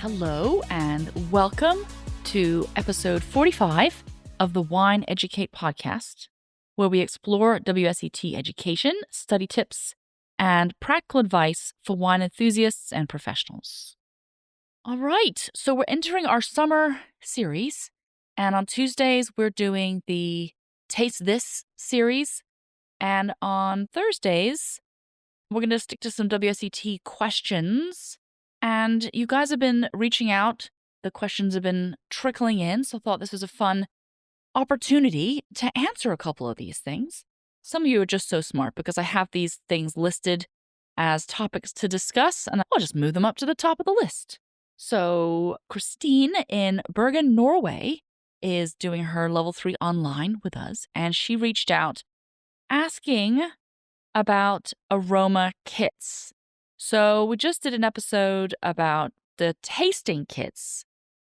Hello and welcome to episode 45 of the Wine Educate podcast, where we explore WSET education, study tips, and practical advice for wine enthusiasts and professionals. All right, so we're entering our summer series, and on Tuesdays we're doing the Taste This series, and on Thursdays we're going to stick to some WSET questions. And you guys have been reaching out. The questions have been trickling in, so I thought this was a fun opportunity to answer a couple of these things. Some of you are just so smart because I have these things listed as topics to discuss, and I'll just move them up to the top of the list. So Christine in Bergen, Norway, is doing her level 3 online with us, and she reached out asking about aroma kits. So we just did an episode about the tasting kits.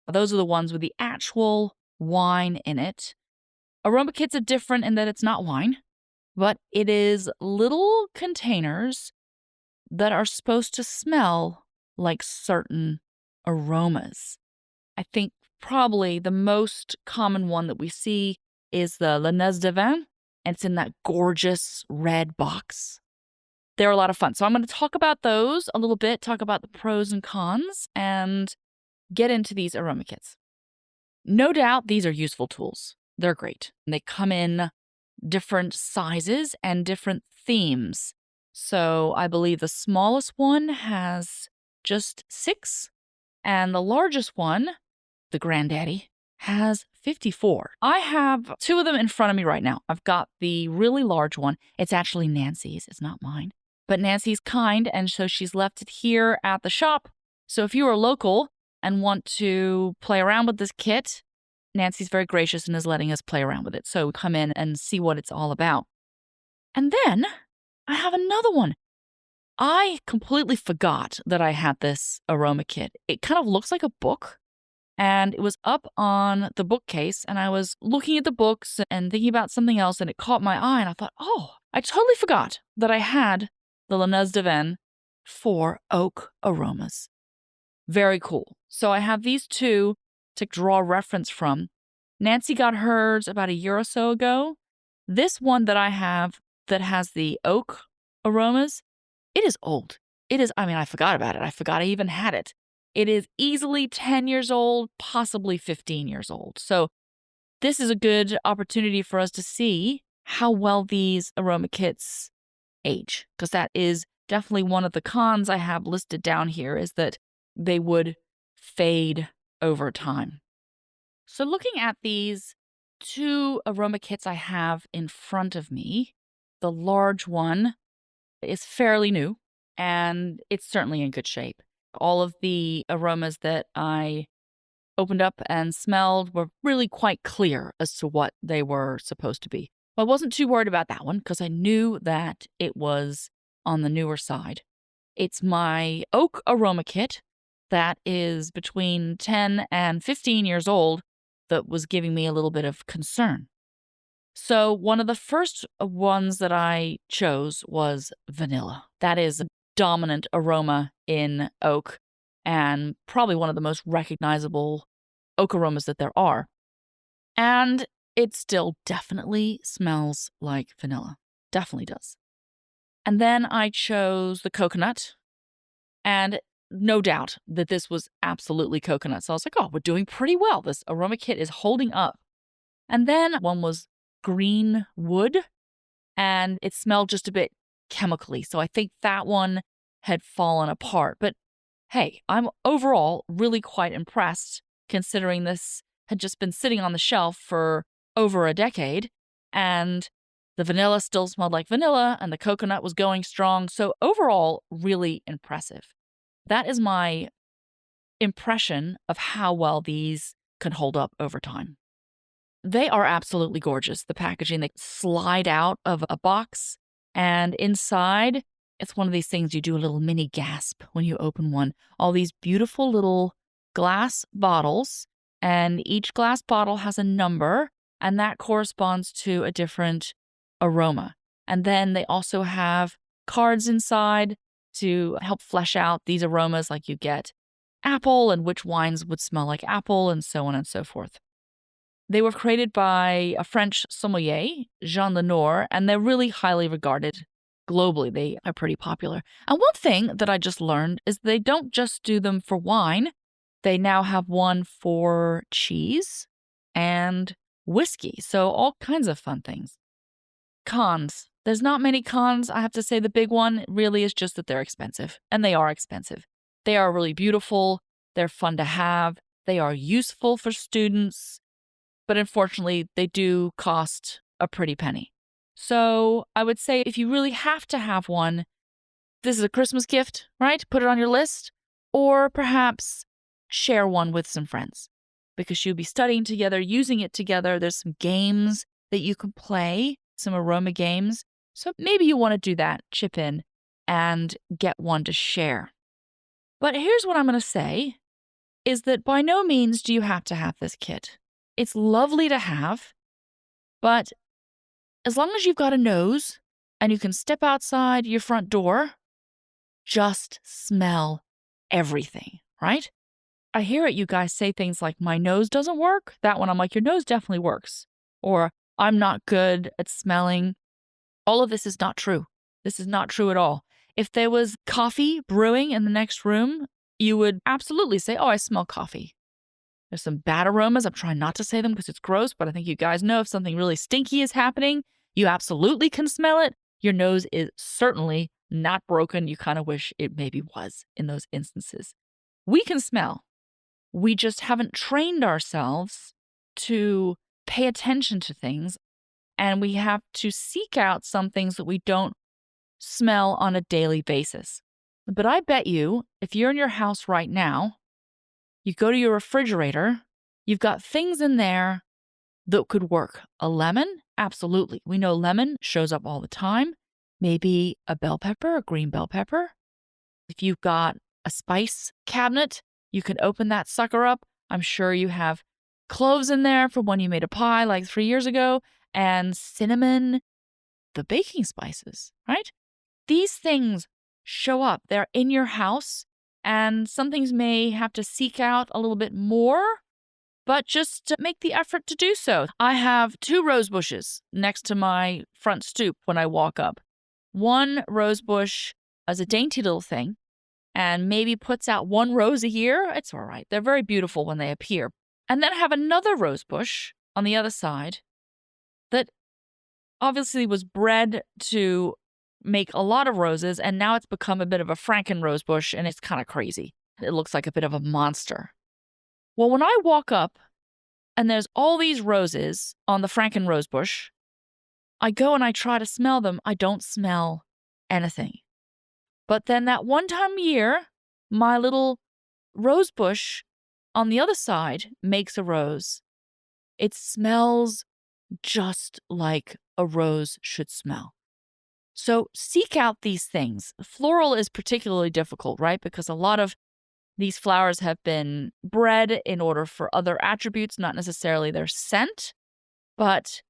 Those are the ones with the actual wine in it. Aroma kits are different in that it's not wine, but it is little containers that are supposed to smell like certain aromas. I think probably the most common one that we see is the Nez du Vin, and it's in that gorgeous red box. They're a lot of fun. So I'm going to talk about those a little bit, talk about the pros and cons, and get into these aroma kits. No doubt these are useful tools. They're great. They come in different sizes and different themes. So I believe the smallest one has just 6, and the largest one, the granddaddy, has 54. I have 2 of them in front of me right now. I've got the really large one. It's actually Nancy's. It's not mine. But Nancy's kind, and so she's left it here at the shop. So if you are local and want to play around with this kit, Nancy's very gracious and is letting us play around with it. So come in and see what it's all about. And then I have another one. I completely forgot that I had this aroma kit. It kind of looks like a book, and it was up on the bookcase, and I was looking at the books and thinking about something else, and it caught my eye, and I thought, oh, I totally forgot that I had the Nez du Vin for oak aromas. Very cool. So I have these 2 to draw reference from. Nancy got hers about a year or so ago. This one that I have that has the oak aromas, it is old. I forgot about it. I forgot I even had it. It is easily 10 years old, possibly 15 years old. So this is a good opportunity for us to see how well these aroma kits age, because that is definitely one of the cons I have listed down here, is that they would fade over time. So looking at these 2 aroma kits I have in front of me, the large one is fairly new, and it's certainly in good shape. All of the aromas that I opened up and smelled were really quite clear as to what they were supposed to be. I wasn't too worried about that one because I knew that it was on the newer side. It's my oak aroma kit that is between 10 and 15 years old that was giving me a little bit of concern. So one of the first ones that I chose was vanilla. That is a dominant aroma in oak and probably one of the most recognizable oak aromas that there are. And it still definitely smells like vanilla. Definitely does. And then I chose the coconut, and no doubt that this was absolutely coconut. So I was like, oh, we're doing pretty well. This aroma kit is holding up. And then one was green wood, and it smelled just a bit chemically. So I think that one had fallen apart. But hey, I'm overall really quite impressed considering this had just been sitting on the shelf for over a decade, and the vanilla still smelled like vanilla, and the coconut was going strong. So overall, really impressive. That is my impression of how well these can hold up over time. They are absolutely gorgeous. The packaging, they slide out of a box, and inside, it's one of these things you do a little mini gasp when you open one. All these beautiful little glass bottles, and each glass bottle has a number, and that corresponds to a different aroma. And then they also have cards inside to help flesh out these aromas, like you get apple and which wines would smell like apple and so on and so forth. They were created by a French sommelier, Jean Lenoir, and they're really highly regarded globally. They are pretty popular. And one thing that I just learned is they don't just do them for wine. They now have one for cheese and whiskey. So all kinds of fun things. Cons. There's not many cons. I have to say the big one really is just that they're expensive. And they are expensive. They are really beautiful. They're fun to have. They are useful for students. But unfortunately, they do cost a pretty penny. So I would say if you really have to have one, this is a Christmas gift, right? Put it on your list. Or perhaps share one with some friends because you'll be studying together, using it together. There's some games that you can play, some aroma games. So maybe you want to do that, chip in and get one to share. But here's what I'm going to say is that by no means do you have to have this kit. It's lovely to have, but as long as you've got a nose and you can step outside your front door, just smell everything, right? I hear it, you guys say things like, my nose doesn't work. That one, I'm like, your nose definitely works. Or I'm not good at smelling. All of this is not true. This is not true at all. If there was coffee brewing in the next room, you would absolutely say, oh, I smell coffee. There's some bad aromas. I'm trying not to say them because it's gross, but I think you guys know if something really stinky is happening, you absolutely can smell it. Your nose is certainly not broken. You kind of wish it maybe was in those instances. We can smell. We just haven't trained ourselves to pay attention to things, and we have to seek out some things that we don't smell on a daily basis. But I bet you, if you're in your house right now, you go to your refrigerator, you've got things in there that could work. A lemon? Absolutely. We know lemon shows up all the time. Maybe a bell pepper, a green bell pepper. If you've got a spice cabinet, you can open that sucker up. I'm sure you have cloves in there from when you made a pie like 3 years ago, and cinnamon, the baking spices, right? These things show up. They're in your house. And some things may have to seek out a little bit more, but just make the effort to do so. I have 2 rose bushes next to my front stoop when I walk up. One rose bush is a dainty little thing and maybe puts out 1 rose a year. It's all right. They're very beautiful when they appear. And then I have another rose bush on the other side that obviously was bred to make a lot of roses, and now it's become a bit of a Franken rose bush, and it's kind of crazy. It looks like a bit of a monster. Well, when I walk up and there's all these roses on the Franken rose bush, I go and I try to smell them. I don't smell anything. But then that one time a year, my little rose bush on the other side makes a rose. It smells just like a rose should smell. So seek out these things. Floral is particularly difficult, right? Because a lot of these flowers have been bred in order for other attributes, not necessarily their scent. But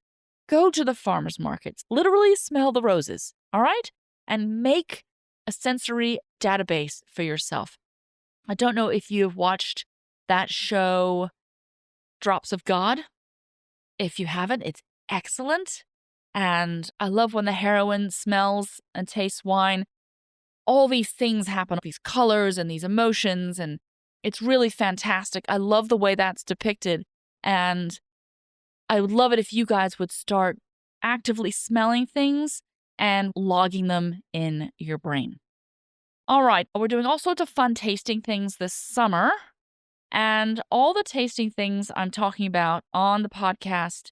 go to the farmers markets. Literally smell the roses, all right? And make a sensory database for yourself. I don't know if you've watched that show, Drops of God. If you haven't, it's excellent. And I love when the heroine smells and tastes wine. All these things happen, these colors and these emotions, and it's really fantastic. I love the way that's depicted. And I would love it if you guys would start actively smelling things and logging them in your brain. All right, we're doing all sorts of fun tasting things this summer. And all the tasting things I'm talking about on the podcast,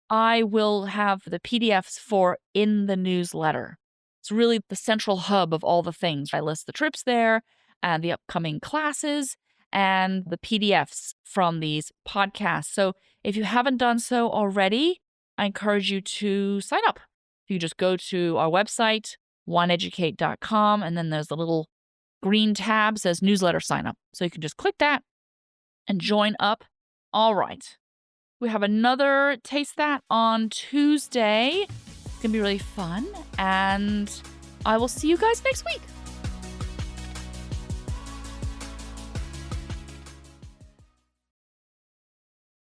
I will have the PDFs for in the newsletter. It's really the central hub of all the things. I list the trips there and the upcoming classes and the PDFs from these podcasts. So if you haven't done so already, I encourage you to sign up. You just go to our website, wineeducate.com, and then there's the little green tab that says newsletter sign up. So you can just click that and join up. All right. We have another Taste That on Tuesday. It's going to be really fun. And I will see you guys next week.